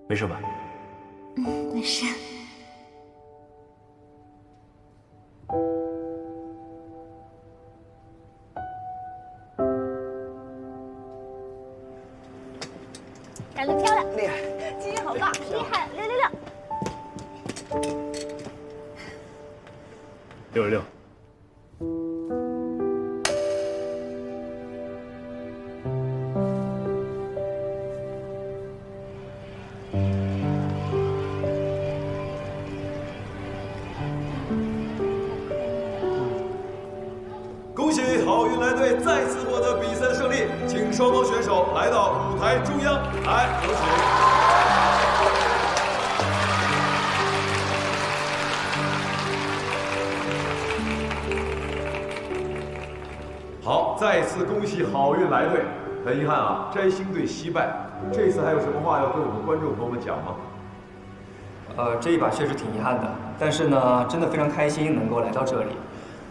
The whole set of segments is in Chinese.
没事吧？没事。长得漂亮，厉害，基因好棒，厉害，666。666。恭喜好运来队再次获得比赛的胜利，请双方选手来到舞台中央，来，有请。好，再次恭喜好运来队。很遗憾啊，摘星队惜败。这次还有什么话要跟我们观众朋友们讲吗？这一把确实挺遗憾的，但是呢，真的非常开心能够来到这里，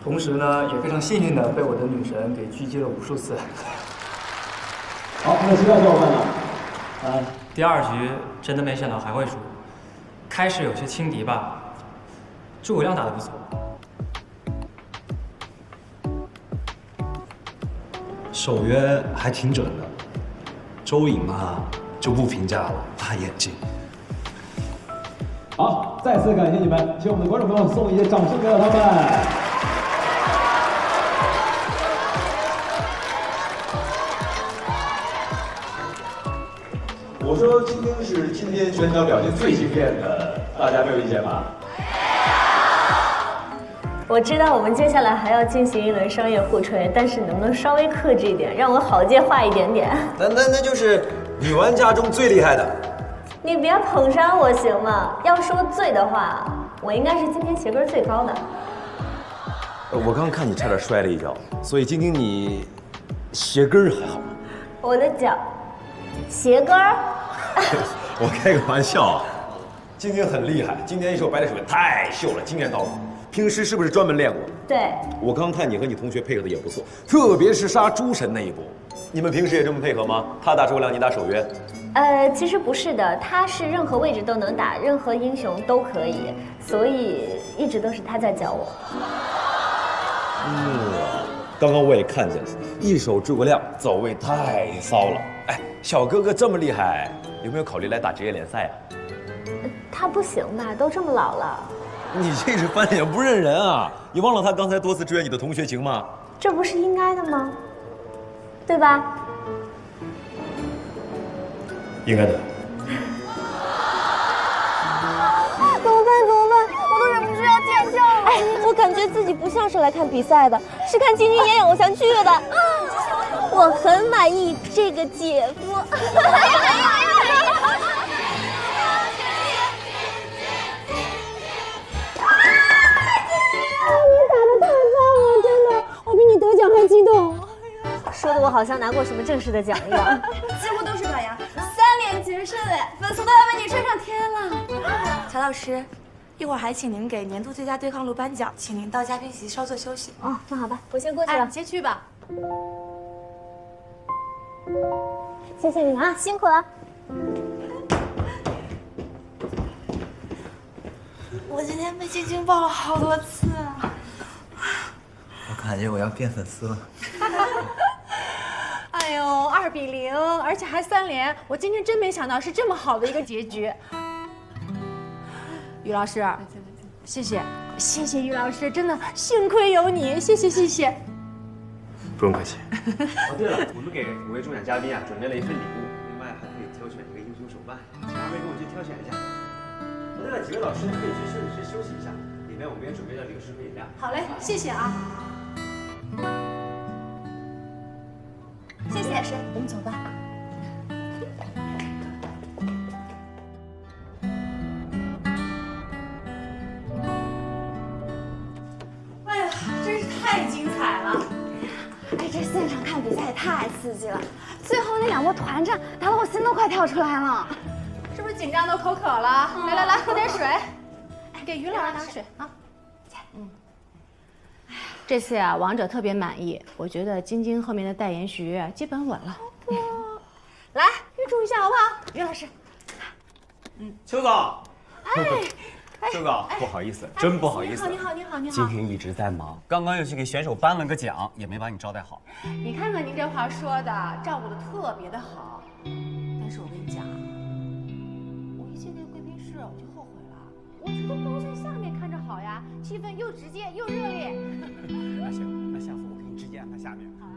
同时呢，也非常幸运的被我的女神给狙击了无数次。好，那其他小伙伴呢？第2局真的没想到还会输，开始有些轻敌吧。诸葛亮打得不错，守约还挺准的。周颖嘛，就不评价了，大眼睛。好，再次感谢你们，请我们的观众朋友送一些掌声给到他们。我说晶晶是今天全场表现最惊艳的，大家没有意见吧？我知道我们接下来还要进行一轮商业互吹，但是能不能稍微克制一点，让我好接话一点点？那就是女玩家中最厉害的。你别捧杀我行吗？要说最的话，我应该是今天鞋跟最高的。我刚看你差点摔了一跤，所以晶晶你鞋跟还好吗？我的脚，鞋跟儿。我开个玩笑啊，晶晶很厉害，今天一手白的手也太秀了，惊艳到我。平时是不是专门练过？对，我刚看你和你同学配合的也不错，特别是杀诸神那一波。你们平时也这么配合吗？他打诸葛亮，你打守约？其实不是的，他是任何位置都能打，任何英雄都可以，所以一直都是他在教我。刚刚我也看见了，一手诸葛亮走位太骚了。哎，小哥哥这么厉害，有没有考虑来打职业联赛啊？他不行吧？都这么老了。你这是翻脸不认人啊！你忘了他刚才多次支援你的同学情吗？这不是应该的吗？对吧？应该的。怎么办？怎么办？我都忍不住要尖叫了。哎，我感觉自己不像是来看比赛的，是看晶晶演演偶像剧的。我很满意这个姐夫。得奖还激动，说的我好像拿过什么正式的奖一样。几乎都是表扬，3连决胜哎，粉丝都要为你吹上天了。乔老师，一会儿还请您给年度最佳对抗路颁奖，请您到嘉宾席稍作休息。哦，那好吧，我先过去了。先去吧。谢谢你们啊，辛苦了。我今天被晶晶抱了好多次啊。我感觉我要变粉丝了。哎呦，2比0，而且还3连，我今天真没想到是这么好的一个结局。于老师，谢谢，谢谢于老师，真的幸亏有你，谢谢谢谢。不用客气。哦，对了，我们给5位中奖嘉宾啊准备了一份礼物，另外还可以挑选一个英雄手办，请2位跟我去挑选一下。对了，几位老师可以去休息室休息一下，里面我们也准备了零食和饮料。好嘞，谢谢啊。谢谢老师，我们走吧。哎呀，真是太精彩了！哎，这现场看比赛太刺激了，最后那2波团战打得我心都快跳出来了。是不是紧张都口渴了？来，喝点水。给于老师拿水啊。这次呀，王者特别满意，我觉得晶晶后面的代言许基本稳了。来，预祝一下好不好？于老师，邱总，哎，邱总，不好意思，真不好意思。你好，你好，你好。今天一直在忙，刚刚又去给选手颁了个奖，也没把你招待好。你看看您这话说的，照顾的特别的好。但是我跟你讲，我一进那个贵宾室我就后悔了，我这都包在下面看着好呀，气氛又直接又热烈。那行，那下次我给你直接安排下面。好啊。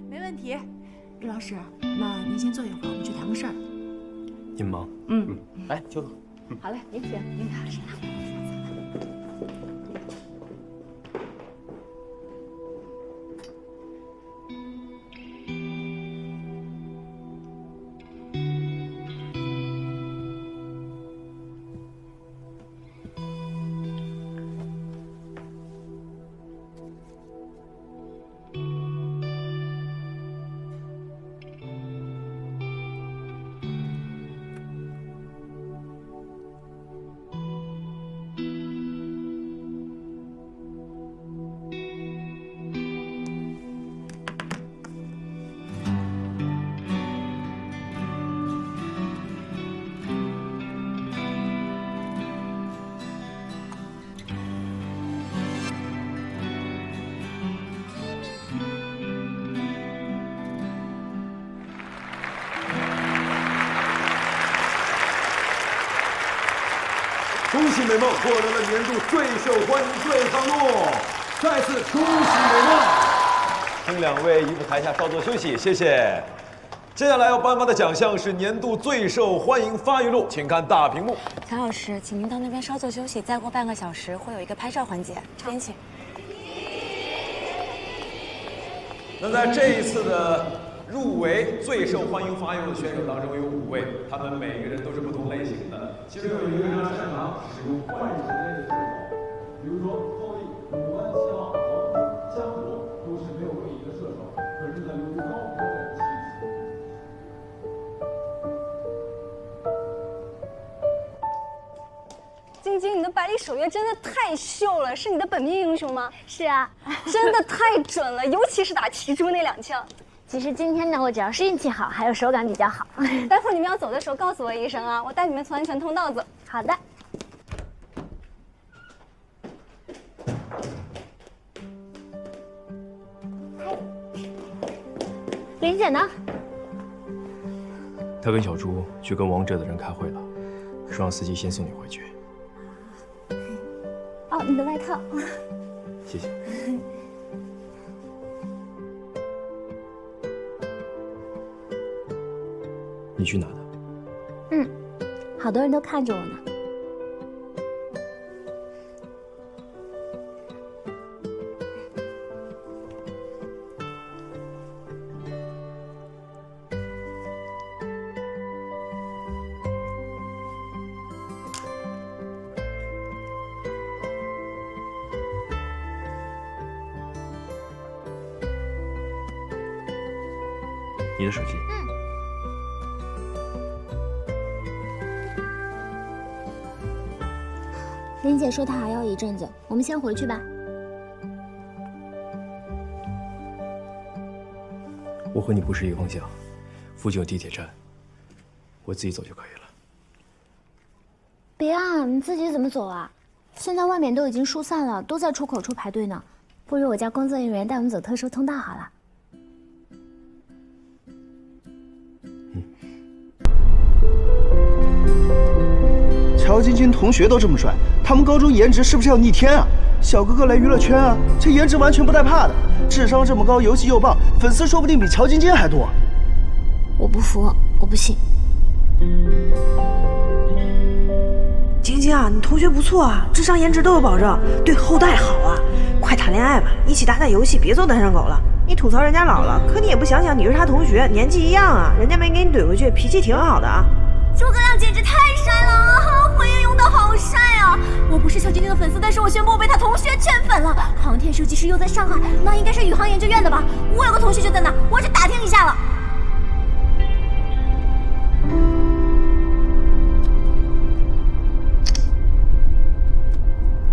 没问题，于老师，那您先坐一会儿，我们去谈个事儿。您忙。来，邱总。好嘞，您请，您看谁呢？恭喜美梦获得了年度最受欢迎对抗路，再次恭喜美梦。请两位移步台下稍作休息，谢谢。接下来要颁发的奖项是年度最受欢迎发育路，请看大屏幕。乔老师，请您到那边稍作休息，再过半个小时会有一个拍照环节，这边请。那在这一次的入围最受欢迎发育路的选手当中有5位，他们每个人都是不同类型的。其中有一个非常擅长使用换手类的选手，比如说后羿、鲁班、齐王、黄江国都是没有位移的射手，可是呢，由于高标准技术。晶晶，你的百里守约真的太秀了，是你的本命英雄吗？是啊，真的太准了，尤其是打骑猪那2枪。其实今天呢，我只要是运气好，还有手感比较好。待会儿你们要走的时候告诉我一声啊，我带你们从安全通道走。好的。林姐呢？他跟小猪去跟王者的人开会了，说让司机先送你回去。哦，你的外套。谢谢。你去哪的？好多人都看着我呢。你的手机。林姐说她还要一阵子，我们先回去吧。我和你不是一个方向，附近有地铁站，我自己走就可以了。别啊，你自己怎么走啊？现在外面都已经疏散了，都在出口处排队呢。不如我叫工作人员带我们走特殊通道好了。乔晶晶同学都这么帅，他们高中颜值是不是要逆天啊？小哥哥来娱乐圈啊，这颜值完全不带怕的，智商这么高，游戏又棒，粉丝说不定比乔晶晶还多。我不服，我不信。晶晶啊，你同学不错啊，智商颜值都有保证，对后代好啊，快谈恋爱吧，一起打打游戏，别做单身狗了。你吐槽人家老了，可你也不想想你是他同学，年纪一样啊，人家没给你怼回去，脾气挺好的啊。诸葛亮简直太帅了啊！回应用的好帅啊！我不是小晶晶的粉丝，但是我宣布我被他同学圈粉了。航天设计师又在上海，那应该是宇航研究院的吧？我有个同学就在那，我去打听一下了。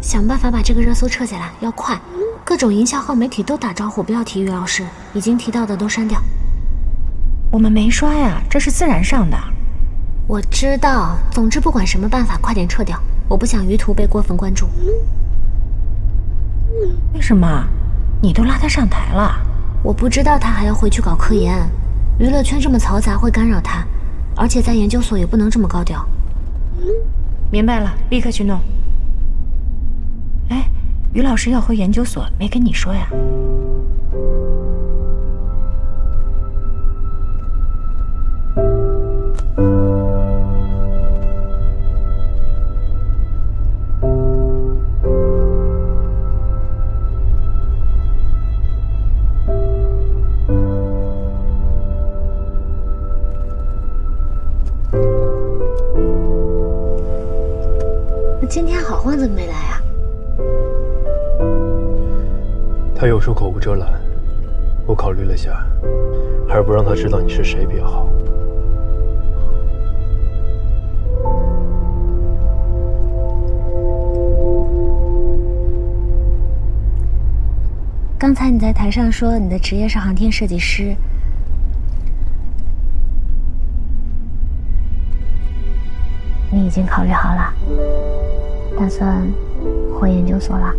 想办法把这个热搜撤下来，要快。各种营销号媒体都打招呼不要提于老师，已经提到的都删掉。我们没刷呀，这是自然上的。我知道，总之不管什么办法，快点撤掉，我不想于途被郭粉关注。为什么？你都拉他上台了？我不知道他还要回去搞科研，娱乐圈这么嘈杂会干扰他，而且在研究所也不能这么高调。明白了，立刻去弄。哎，于老师要回研究所，没跟你说呀？今天好晃怎么没来啊？他有说口无遮拦，我考虑了下，还是不让他知道你是谁比较好。刚才你在台上说你的职业是航天设计师，你已经考虑好了？打算回研究所了？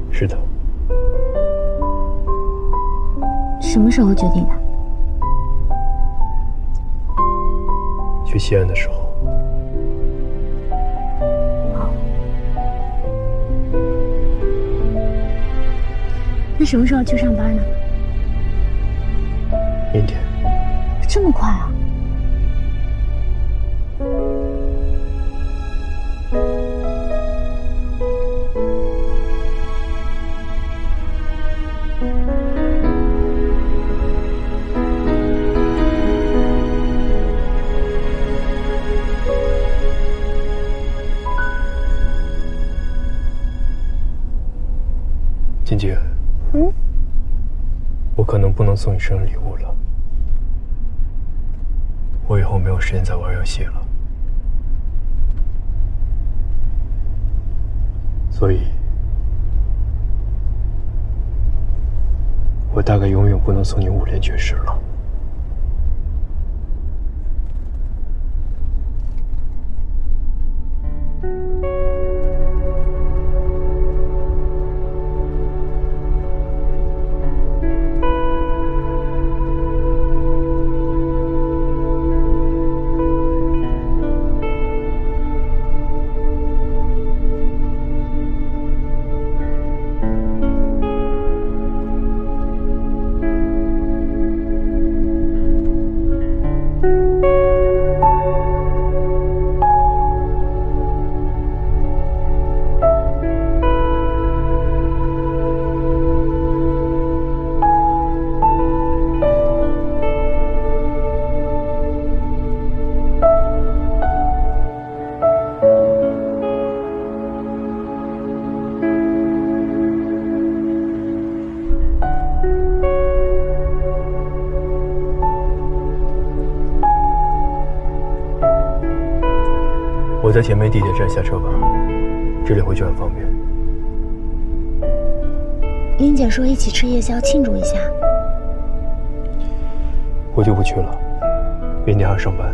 是的。什么时候决定的？去西安的时候。好。那什么时候去上班呢？明天。这么快啊？晶晶，我可能不能送你生日礼物了。我以后没有时间再玩游戏了，所以，我大概永远不能送你5连绝世了。我在前面地铁站下车吧，这里回去很方便。英姐说一起吃夜宵庆祝一下。我就不去了，明天还要上班。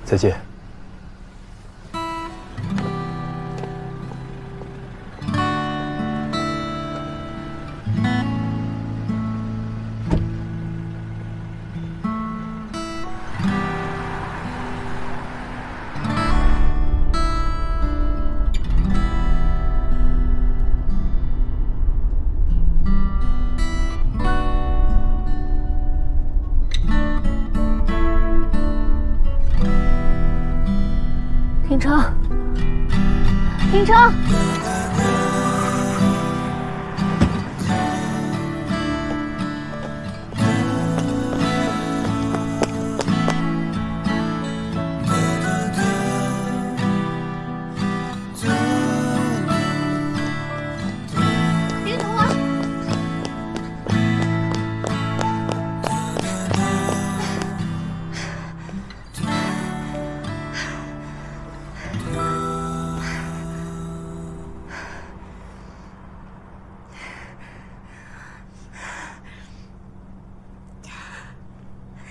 再见。停车。停车！别堵我！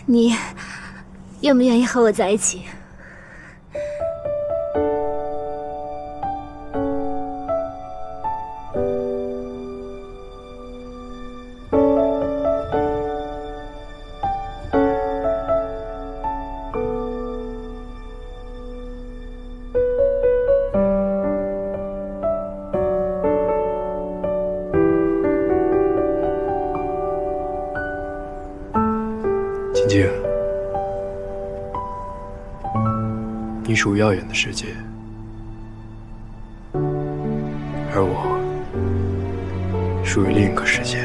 你愿不愿意和我在一起？晶晶，你属于耀眼的世界，而我属于另一个世界。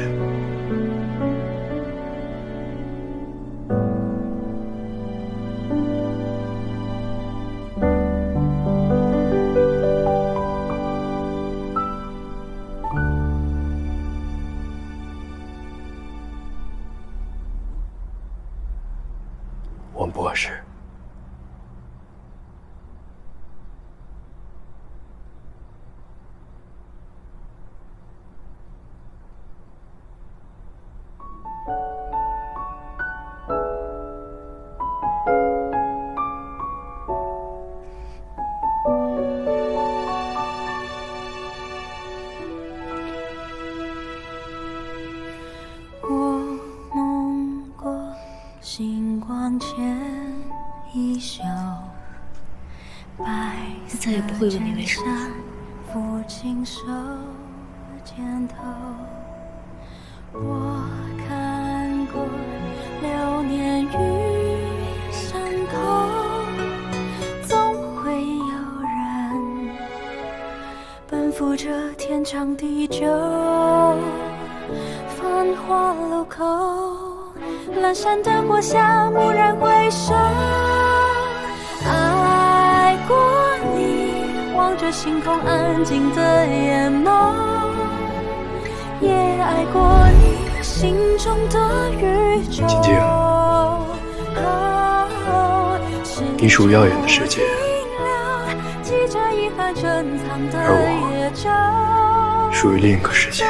我们不合适。我梦过星光前一宿，白色再也不会问你为什么了。抚琴手肩头，我看过流年与伤口，总会有人奔赴这天长地久。繁华路口，阑珊灯火下蓦然回首，爱过你，望着星空安静的眼眸，也爱过你心中的宇宙。晶晶，你属于耀眼的世界，而我属于另一个世界。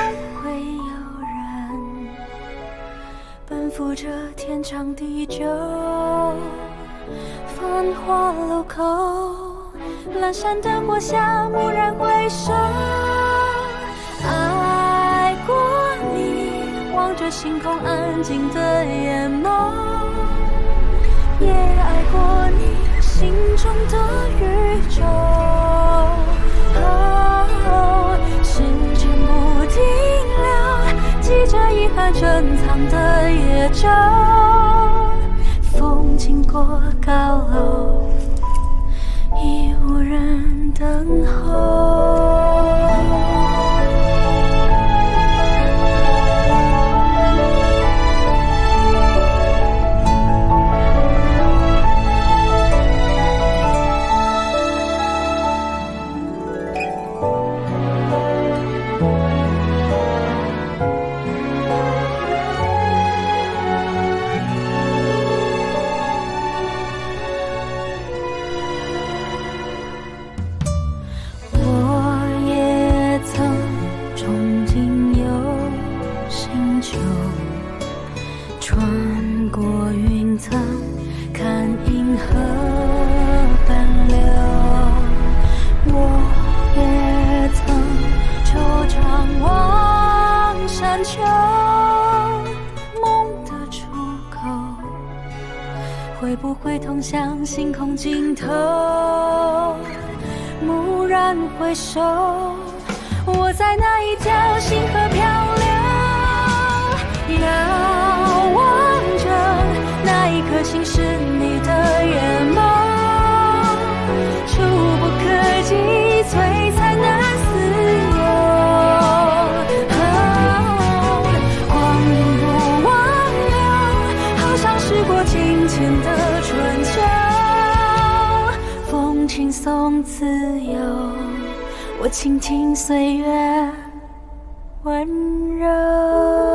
奔赴这天长地久，繁华路口，阑珊灯火下蓦然回首，爱过你，望着星空安静的眼眸，也爱过你心中的宇宙。时间不停留，记着遗憾珍藏的夜舟，风经过高楼，已无人等候。会不会通向星空尽头？蓦然回首，我在那一条星河漂流，遥望着那一颗心是你的眼眸，触不可及璀璨过金钱的春秋，风轻松自由，我倾听岁月温柔。